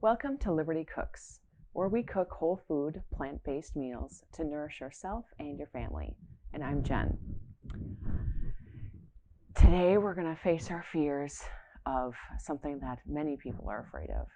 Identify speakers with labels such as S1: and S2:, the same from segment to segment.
S1: Welcome to Liberty Cooks, where we cook whole food, plant-based meals to nourish yourself and your family. And I'm Jen. Today we're going to face our fears of something that many people are afraid of: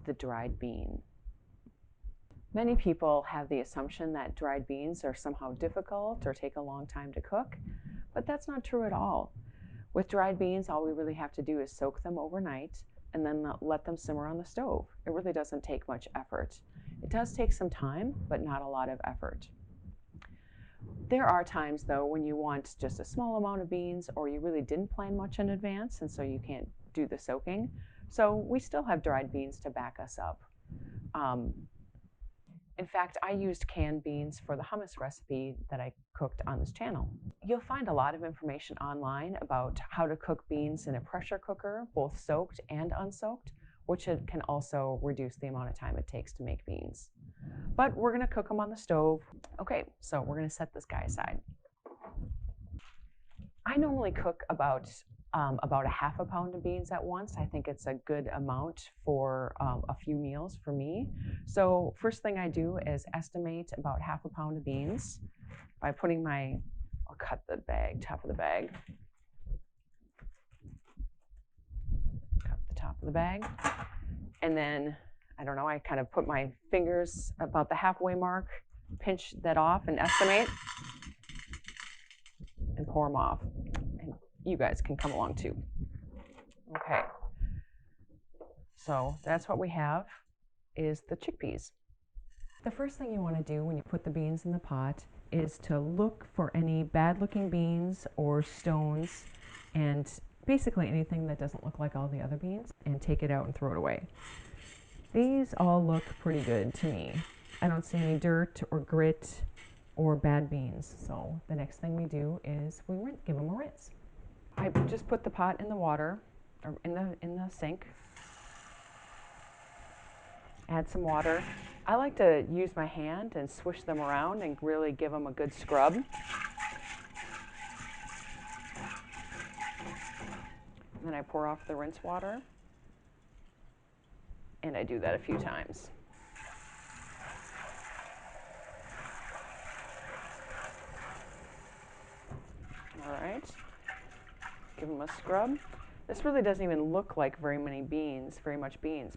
S1: the dried bean. Many people have the assumption that dried beans are somehow difficult or take a long time to cook, but that's not true at all. With dried beans, all we really have to do is soak them overnight and then let them simmer on the stove. It really doesn't take much effort. It does take some time, but not a lot of effort. There are times, though, when you want just a small amount of beans, or you really didn't plan much in advance, and so you can't do the soaking. So we still have dried beans to back us up. In fact, I used canned beans for the hummus recipe that I cooked on this channel. You'll find a lot of information online about how to cook beans in a pressure cooker, both soaked and unsoaked, which can also reduce the amount of time it takes to make beans. But we're going to cook them on the stove. Okay, so we're going to set this guy aside. I normally cook about a half a pound of beans at once. I think it's a good amount for a few meals for me. So first thing I do is estimate about half a pound of beans by putting I'll cut the bag, top of the bag. Cut the top of the bag. And then, I don't know, I kind of put my fingers about the halfway mark, pinch that off and estimate, and pour them off. And you guys can come along too. Okay. So that's what we have, is the chickpeas. The first thing you want to do when you put the beans in the pot is to look for any bad looking beans or stones and basically anything that doesn't look like all the other beans, and take it out and throw it away. These all look pretty good to me. I don't see any dirt or grit or bad beans. So the next thing we do is we give them a rinse. I just put the pot in the water, or in the sink. Add some water. I like to use my hand and swish them around and really give them a good scrub. And then I pour off the rinse water. And I do that a few times. All right. Give them a scrub. This really doesn't even look like very much beans,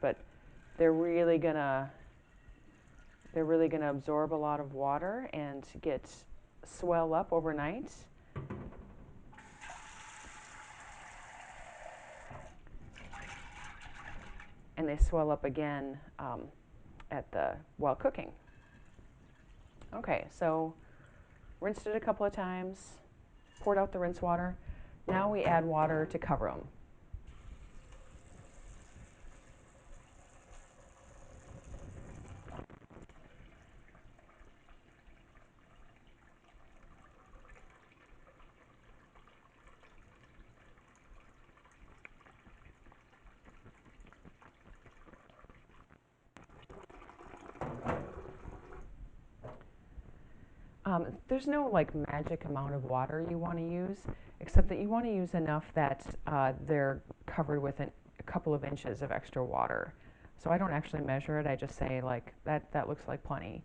S1: but they're really gonna absorb a lot of water and swell up overnight. And they swell up again while cooking. Okay, so rinsed it a couple of times, poured out the rinse water. Now we add water to cover them. There's no magic amount of water you want to use, except that you want to use enough that they're covered with a couple of inches of extra water. So I don't actually measure it. I just say that looks like plenty.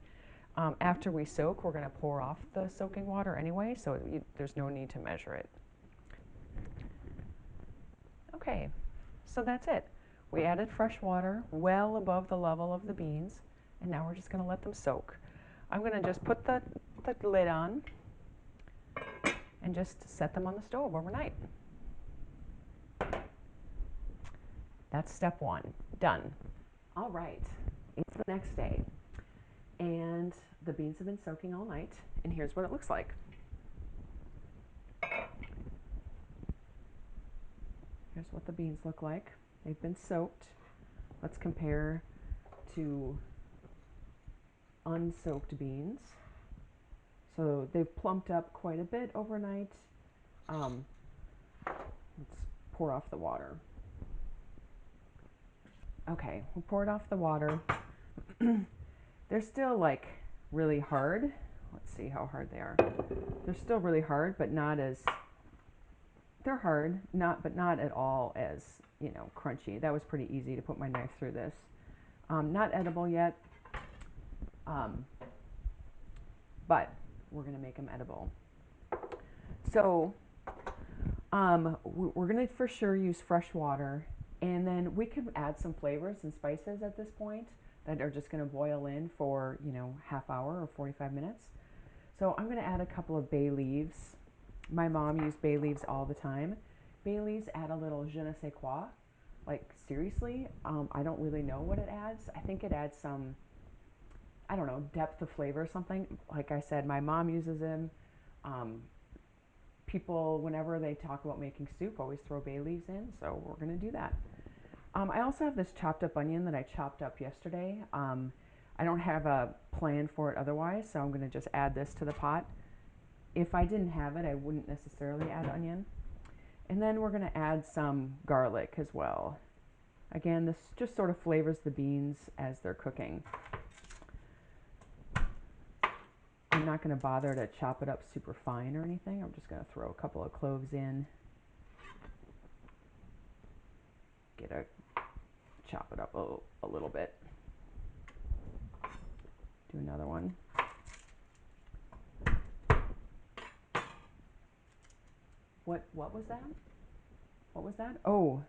S1: After we soak, we're going to pour off the soaking water anyway, so there's no need to measure it. Okay, so that's it. We added fresh water well above the level of the beans, and now we're just going to let them soak. I'm going to just put the lid on and just set them on the stove overnight. That's step one, done. All right, it's the next day, and the beans have been soaking all night, and here's what it looks like. Here's what the beans look like. They've been soaked. Let's compare to unsoaked beans. So they've plumped up quite a bit overnight. Let's pour off the water. Okay, we poured off the water. They're still really hard. Let's see how hard they are. They're still really hard, but not as, they're hard, but not at all as you know, crunchy. That was pretty easy to put my knife through this. Not edible yet, but we're going to make them edible. So we're going to for sure use fresh water, and then we can add some flavors and spices at this point that are just going to boil in for, you know, half hour or 45 minutes. So I'm going to add a couple of bay leaves. My mom used bay leaves all the time. Bay leaves add a little je ne sais quoi. Like, seriously, I don't really know what it adds. I think it adds some, I don't know, depth of flavor or something. Like I said, my mom uses them. People, whenever they talk about making soup, always throw bay leaves in, so we're going to do that. I also have this chopped up onion that I chopped up yesterday. I don't have a plan for it otherwise, so I'm going to just add this to the pot. If I didn't have it, I wouldn't necessarily add onion. And then we're going to add some garlic as well. Again, this just sort of flavors the beans as they're cooking. I'm not going to bother to chop it up super fine or anything. I'm just going to throw a couple of cloves in. Chop it up a little bit. Do another one. What was that? What was that? Oh,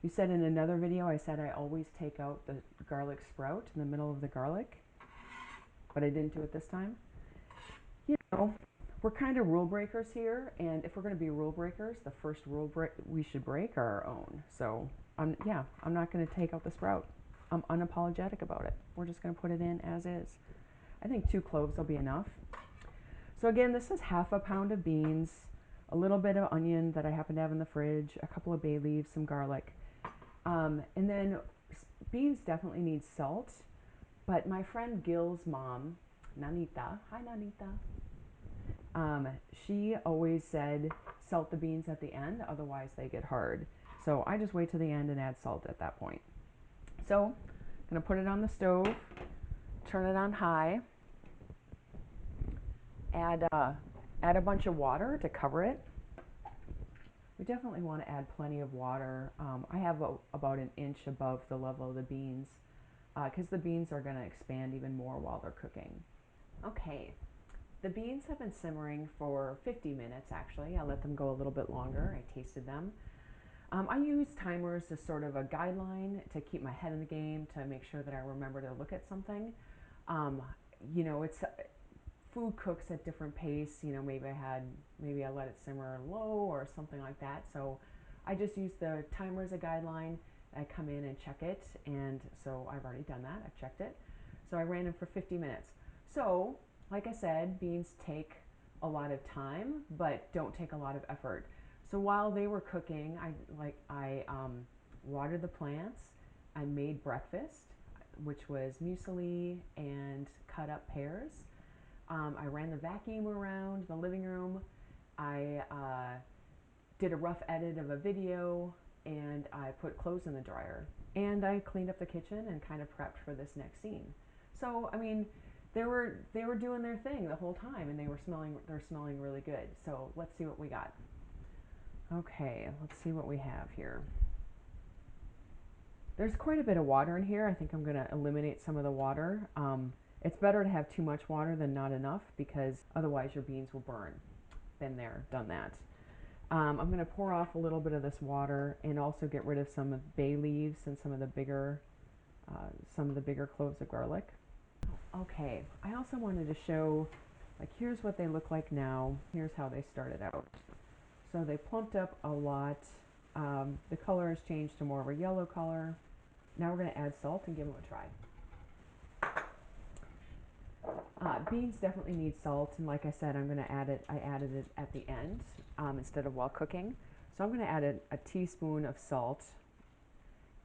S1: you said in another video, I said I always take out the garlic sprout in the middle of the garlic, but I didn't do it this time. You know, we're kind of rule breakers here, and if we're going to be rule breakers, the first rule we should break are our own. So, I'm not going to take out the sprout. I'm unapologetic about it. We're just going to put it in as is. I think 2 cloves will be enough. So again, this is half a pound of beans, a little bit of onion that I happen to have in the fridge, a couple of bay leaves, some garlic. And then beans definitely need salt, but my friend Gil's mom, Nanita, hi Nanita, she always said salt the beans at the end, otherwise they get hard. So I just wait to the end and add salt at that point. So I'm going to put it on the stove, turn it on high, add a bunch of water to cover it. We definitely want to add plenty of water. I have about an inch above the level of the beans because the beans are going to expand even more while they're cooking. Okay, the beans have been simmering for 50 minutes actually. I let them go a little bit longer. I tasted them. I use timers as sort of a guideline to keep my head in the game, to make sure that I remember to look at something. You know, food cooks at different pace. You know, maybe I let it simmer low or something like that. So I just use the timer as a guideline. I come in and check it, and so I've already done that. I've checked it. So I ran them for 50 minutes. So, like I said, beans take a lot of time, but don't take a lot of effort. So while they were cooking, I watered the plants. I made breakfast, which was muesli and cut up pears. I ran the vacuum around the living room. I did a rough edit of a video, and I put clothes in the dryer. And I cleaned up the kitchen and kind of prepped for this next scene. So, I mean, they were doing their thing the whole time, and they're smelling really good. So let's see what we got. Okay, let's see what we have here. There's quite a bit of water in here. I think I'm going to eliminate some of the water. It's better to have too much water than not enough, because otherwise your beans will burn. Been there, done that. I'm going to pour off a little bit of this water and also get rid of some of the bay leaves and some of the bigger cloves of garlic. Okay, I also wanted to show, like, here's what they look like now. Here's how they started out. So they plumped up a lot. The color has changed to more of a yellow color. Now we're going to add salt and give them a try. Beans definitely need salt, and like I said, I'm going to add it. I added it at the end instead of while cooking. So I'm going to add a teaspoon of salt.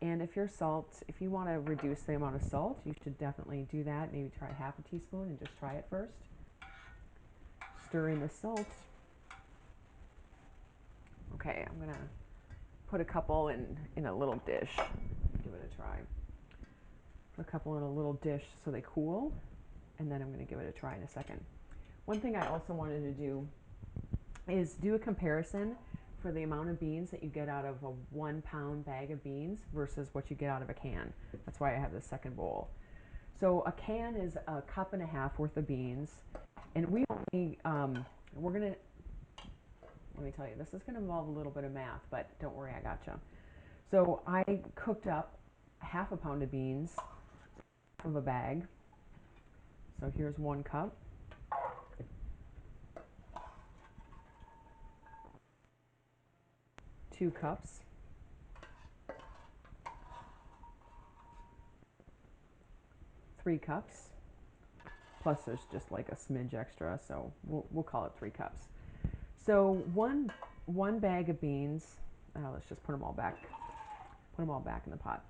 S1: And if you want to reduce the amount of salt, you should definitely do that. Maybe try half a teaspoon and just try it first. Stir in the salt. Okay, I'm going to put a couple in a little dish. Give it a try. Put a couple in a little dish so they cool, and then I'm going to give it a try in a second. One thing I also wanted to do is do a comparison for the amount of beans that you get out of a 1 pound bag of beans versus what you get out of a can. That's why I have the second bowl. So a can is a cup and a half worth of beans, and we only we're gonna let me tell you, this is gonna involve a little bit of math, but don't worry, I gotcha. So I cooked up half a pound of beans from a bag. So here's 1 cup. 2 cups. 3 cups. Plus there's just like a smidge extra, so we'll call it 3 cups. So one bag of beans. Let's just put them all back. Put them all back in the pot.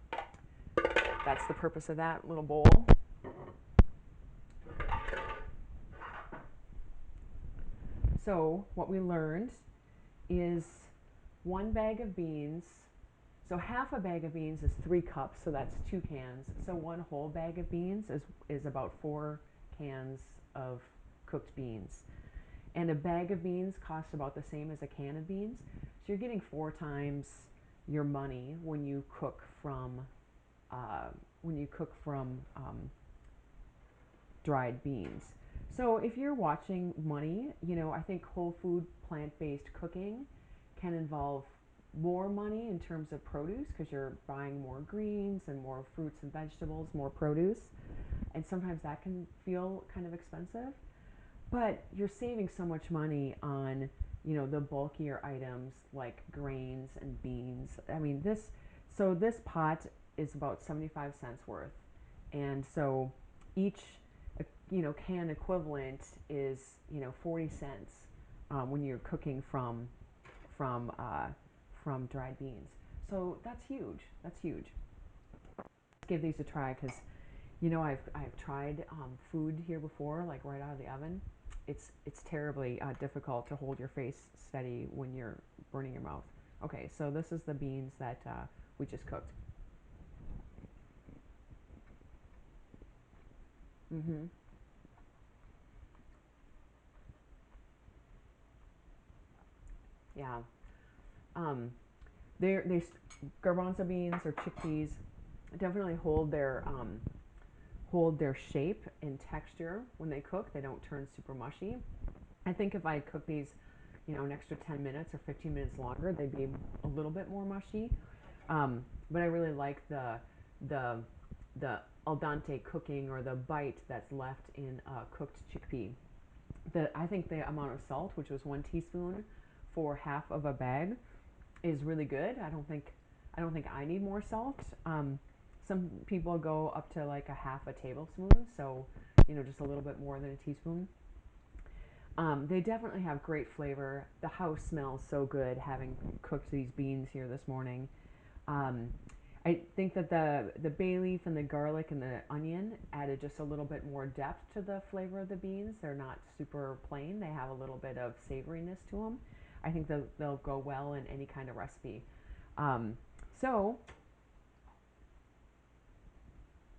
S1: That's the purpose of that little bowl. So what we learned is 1 bag of beans. So half a bag of beans is 3 cups, so that's 2 cans. So 1 whole bag of beans is about 4 cans of cooked beans. And a bag of beans costs about the same as a can of beans. So you're getting 4 times your money when you cook from dried beans. So if you're watching money, I think whole food plant-based cooking can involve more money in terms of produce because you're buying more greens and more fruits and vegetables, more produce. And sometimes that can feel kind of expensive. But you're saving so much money on, the bulkier items like grains and beans. I mean, this pot is about 75 cents worth. And so each, can equivalent is, 40 cents when you're cooking from dried beans. So that's huge. That's huge. Let's give these a try because I've tried food here before, like right out of the oven. It's terribly difficult to hold your face steady when you're burning your mouth. Okay, so this is the beans that we just cooked. Mm-hmm. Yeah. Um, they garbanzo beans or chickpeas definitely hold their shape and texture when they cook. They don't turn super mushy. I think if I cook these, an extra 10 minutes or 15 minutes longer, they'd be a little bit more mushy. But I really like the the al dente cooking or the bite that's left in cooked chickpea. I think the amount of salt, which was 1 teaspoon for half of a bag, is really good. I don't think I need more salt. Some people go up to like a half a tablespoon, so just a little bit more than a teaspoon. They definitely have great flavor. The house smells so good having cooked these beans here this morning. Um, I think that the bay leaf and the garlic and the onion added just a little bit more depth to the flavor of the beans. They're not super plain. They have a little bit of savoriness to them. I think they'll go well in any kind of recipe. Um, so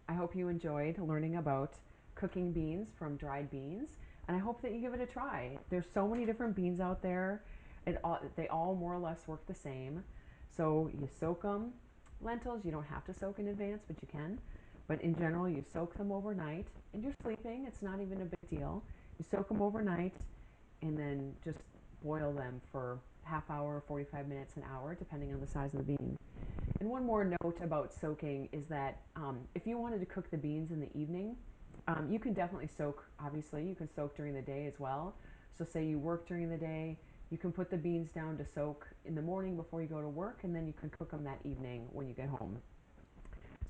S1: I hope you enjoyed learning about cooking beans from dried beans, and I hope that you give it a try. There's so many different beans out there. They all more or less work the same. So you soak them. Lentils, you don't have to soak in advance, but you can. But in general, you soak them overnight, and you're sleeping. It's not even a big deal. You soak them overnight, and then just boil them for half hour, 45 minutes, an hour, depending on the size of the bean. And one more note about soaking is that if you wanted to cook the beans in the evening, you can definitely soak. Obviously, you can soak during the day as well. So say you work during the day, you can put the beans down to soak in the morning before you go to work, and then you can cook them that evening when you get home.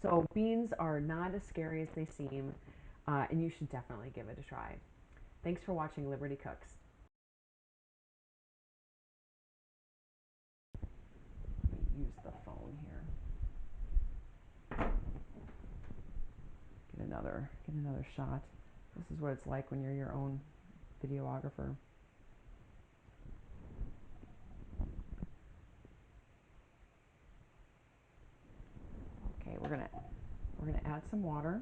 S1: So beans are not as scary as they seem, and you should definitely give it a try. Thanks for watching Liberty Cooks. Let me use the phone here. Get another shot. This is what it's like when you're your own videographer. Okay, we're gonna add some water.